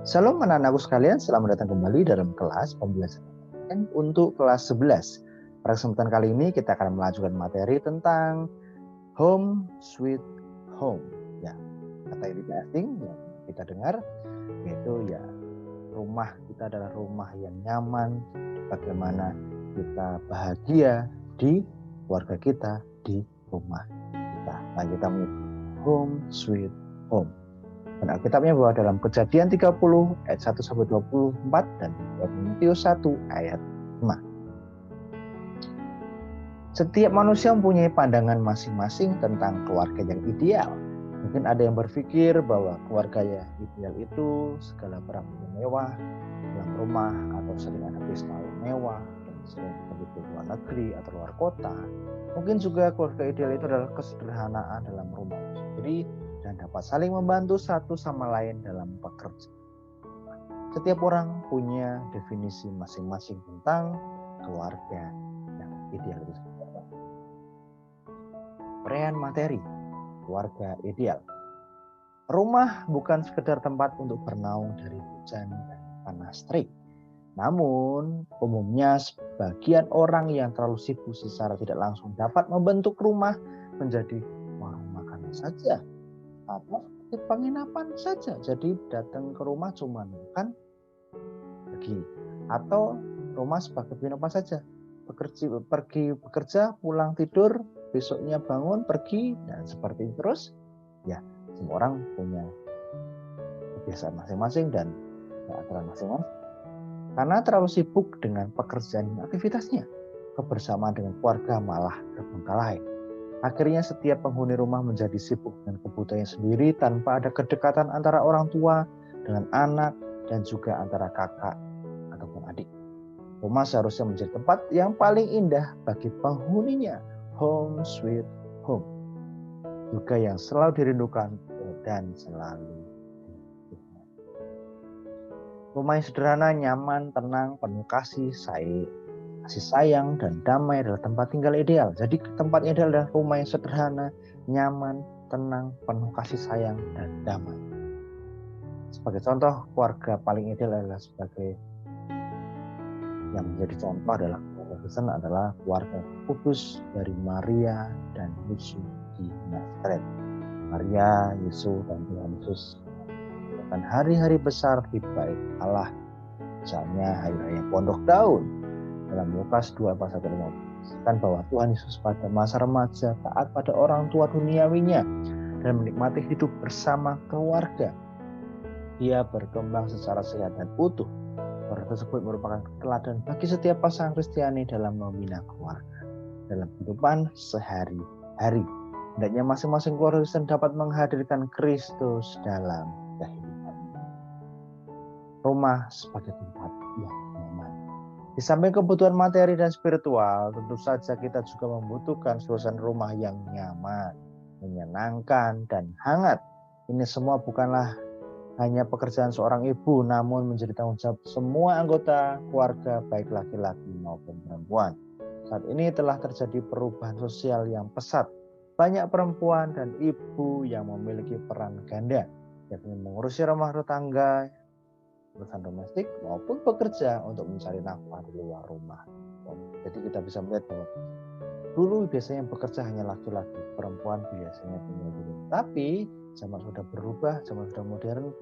Shalom anak-anakku sekalian, selamat datang kembali dalam kelas pembelajaran untuk kelas 11. Pada kesempatan kali ini kita akan melanjutkan materi tentang Home Sweet Home. Ya, kata ini tidak asing yang kita dengar, yaitu ya rumah kita adalah rumah yang nyaman, bagaimana kita bahagia di keluarga kita, di rumah kita. Nah, kita menyebut Home Sweet Home. Dan Alkitabnya bahwa dalam Kejadian 30 ayat 1 sampai 24 dan Timotius 1 ayat 5. Setiap manusia mempunyai pandangan masing-masing tentang keluarga yang ideal. Mungkin ada yang berpikir bahwa keluarga yang ideal itu segala perabotan mewah dalam rumah, atau sering ada pesta mewah dan sering pergi ke luar negeri atau luar kota. Mungkin juga keluarga ideal itu adalah kesederhanaan dalam rumah sendiri dan dapat saling membantu satu sama lain dalam pekerjaan. Setiap orang punya definisi masing-masing tentang keluarga yang ideal itu. Uraian materi keluarga ideal. Rumah bukan sekedar tempat untuk bernaung dari hujan dan panas terik. Namun, umumnya sebagian orang yang terlalu sibuk secara tidak langsung dapat membentuk rumah menjadi warung makanan saja atau penginapan saja. Jadi datang ke rumah cuma makan, pergi, atau rumah sebagai penginapan saja. Pergi bekerja, pulang tidur, besoknya bangun, pergi, dan seperti itu terus. Ya, semua orang punya kebiasaan masing-masing dan aturan masing-masing. Karena terlalu sibuk dengan pekerjaan dan aktivitasnya, kebersamaan dengan keluarga malah terbengkalai. Akhirnya setiap penghuni rumah menjadi sibuk dengan kebutuhannya sendiri tanpa ada kedekatan antara orang tua dengan anak dan juga antara kakak ataupun adik. Rumah seharusnya menjadi tempat yang paling indah bagi penghuninya. Home sweet home. Juga yang selalu dirindukan dan selalu. Rumah yang sederhana, nyaman, tenang, penuh kasih sayang dan damai adalah tempat tinggal ideal. Jadi tempat ideal adalah rumah yang sederhana, nyaman, tenang, penuh kasih sayang dan damai. Sebagai contoh, keluarga paling ideal adalah sebagai yang menjadi contoh adalah keluarga Kristen adalah keluarga kudus dari Maria dan Yesus di Nazaret. Maria, Yesus dan Tuhan Yesus dan hari-hari besar di bait Allah, misalnya hari raya Pondok Daun. Dalam Lukas 2 pasal 15 kan bahwa Tuhan Yesus pada masa remaja taat pada orang tua duniawinya dan menikmati hidup bersama keluarga. Dia berkembang secara sehat dan utuh. Keluarga tersebut merupakan teladan bagi setiap pasangan Kristiani dalam membina keluarga dalam kehidupan sehari-hari. Hendaknya masing-masing keluarga Kristen dapat menghadirkan Kristus dalam kehidupan. Rumah sebagai tempat yang nyaman. Di samping kebutuhan materi dan spiritual, tentu saja kita juga membutuhkan suasana rumah yang nyaman, menyenangkan, dan hangat. Ini semua bukanlah hanya pekerjaan seorang ibu, namun menjadi tanggung jawab semua anggota keluarga, baik laki-laki maupun perempuan. Saat ini telah terjadi perubahan sosial yang pesat. Banyak perempuan dan ibu yang memiliki peran ganda, yakni mengurusi rumah tangga, urusan domestik maupun bekerja untuk mencari nafkah di luar rumah. Jadi kita bisa melihat bahwa dulu biasanya yang bekerja hanya laki-laki, perempuan biasanya tinggal di rumah. Tapi zaman sudah berubah, zaman sudah modern,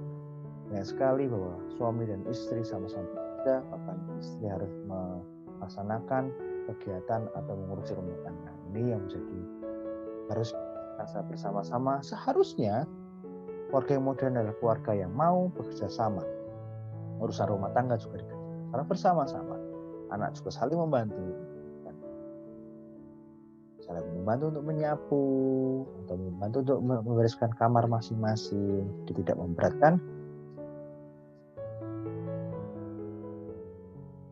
banyak sekali bahwa suami dan istri sama-sama bekerja, bahkan istri harus melaksanakan kegiatan atau mengurusi rumah tangga. Ini yang menjadi harus rasa bersama-sama. Seharusnya keluarga yang modern adalah keluarga yang mau bekerja sama. Urusan rumah tangga juga dikerjakan karena bersama-sama. Anak juga saling membantu. Saling membantu untuk menyapu atau membantu untuk membereskan kamar masing-masing. Jadi tidak memberatkan.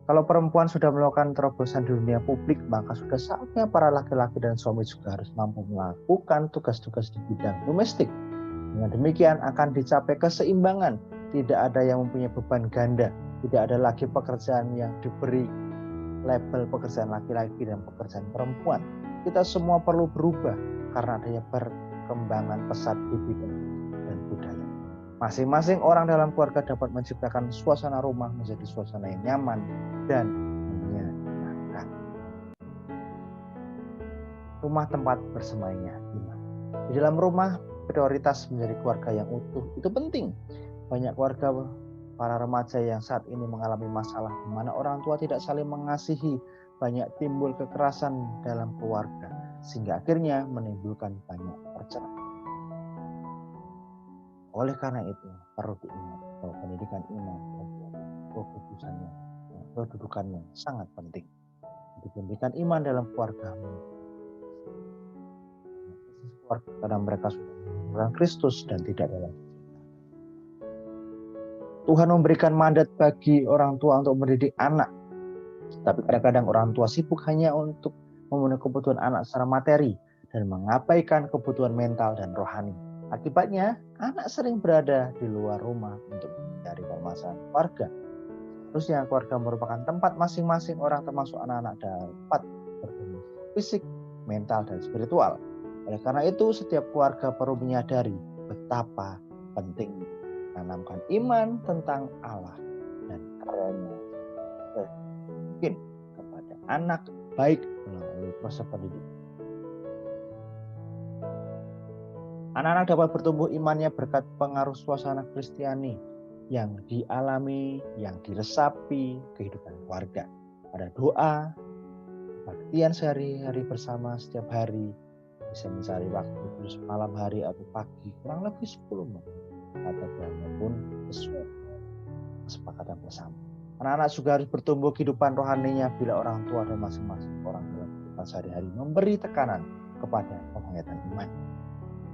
Kalau perempuan sudah melakukan terobosan di dunia publik, maka sudah saatnya para laki-laki dan suami juga harus mampu melakukan tugas-tugas di bidang domestik. Dengan demikian akan dicapai keseimbangan. Tidak ada yang mempunyai beban ganda. Tidak ada lagi pekerjaan yang diberi label pekerjaan laki-laki dan pekerjaan perempuan. Kita semua perlu berubah karena adanya perkembangan pesat di bidang dan budaya. Masing-masing orang dalam keluarga dapat menciptakan suasana rumah menjadi suasana yang nyaman dan menyenangkan. Rumah tempat bersemainya iman. Di dalam rumah, prioritas menjadi keluarga yang utuh itu penting. Banyak keluarga para remaja yang saat ini mengalami masalah di mana orang tua tidak saling mengasihi, banyak timbul kekerasan dalam keluarga, sehingga akhirnya menimbulkan banyak perceraian. Oleh karena itu, perlu diingat bahwa pendidikan iman kedudukannya sangat penting. Jadi pendidikan iman dalam keluarga karena mereka sudah mengenal Kristus dan tidak dalam. Tuhan memberikan mandat bagi orang tua untuk mendidik anak. Tapi kadang-kadang orang tua sibuk hanya untuk memenuhi kebutuhan anak secara materi dan mengabaikan kebutuhan mental dan rohani. Akibatnya, anak sering berada di luar rumah untuk mencari permasalahan keluarga. Seharusnya keluarga merupakan tempat masing-masing orang termasuk anak-anak dapat bertumbuh fisik, mental, dan spiritual. Oleh karena itu, setiap keluarga perlu menyadari betapa penting menanamkan iman tentang Allah dan karyanya mungkin kepada anak baik melalui proses pendidikan. Anak-anak dapat bertumbuh imannya berkat pengaruh suasana Kristiani yang dialami, yang diresapi kehidupan keluarga. Ada doa, kebaktian sehari-hari bersama setiap hari, bisa mencari waktu terus malam hari atau pagi kurang lebih 10 menit atau berapapun sesuai kesepakatan bersama. Anak-anak juga harus bertumbuh kehidupan rohaninya bila orang tua dan masing-masing orang dalam kehidupan sehari-hari memberi tekanan kepada penghayatan iman.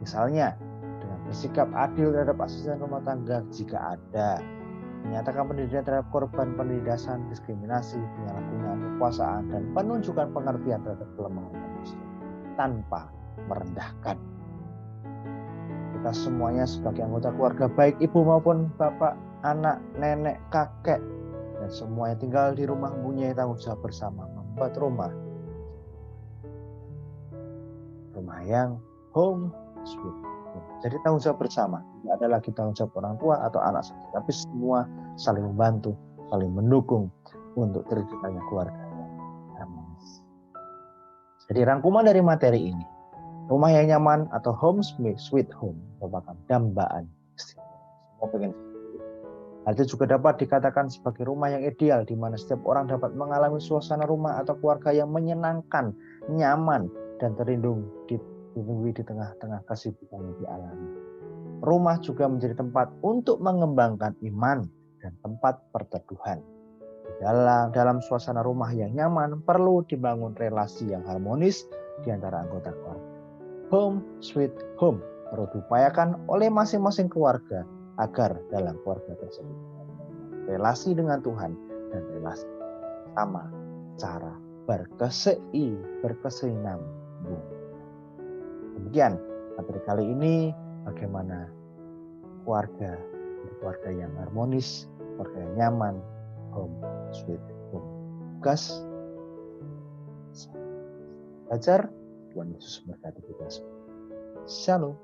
Misalnya, dengan bersikap adil terhadap asisten rumah tangga jika ada, menyatakan pendidikan terhadap korban penindasan, diskriminasi, penyalahgunaan kekuasaan, dan penunjukan pengertian terhadap kelemahan manusia tanpa merendahkan. Kita semuanya sebagai anggota keluarga, baik ibu maupun bapak, anak, nenek, kakek, dan semuanya tinggal di rumah mempunyai tanggung jawab bersama membuat rumah yang home sweet home. Jadi tanggung jawab bersama, tidak ada lagi tanggung jawab orang tua atau anak saja, tapi semua saling membantu, saling mendukung untuk terciptanya keluarga yang harmonis. Jadi rangkuman dari materi ini, rumah yang nyaman atau home sweet home merupakan dambaan. Semua pengen. Hal itu juga dapat dikatakan sebagai rumah yang ideal, di mana setiap orang dapat mengalami suasana rumah atau keluarga yang menyenangkan, nyaman, dan terlindungi di tengah-tengah kesibukan yang dialami. Rumah juga menjadi tempat untuk mengembangkan iman dan tempat perteduhan. Dalam suasana rumah yang nyaman, perlu dibangun relasi yang harmonis di antara anggota keluarga. Home sweet home perlu diupayakan oleh masing-masing keluarga agar dalam keluarga tersebut relasi dengan Tuhan dan relasi sama cara berkesinambungan. Demikian materi kali ini, bagaimana keluarga yang harmonis, keluarga yang nyaman, home sweet home. Tugas belajar, Tuhan Yesus memberkati kita semua. Shalom.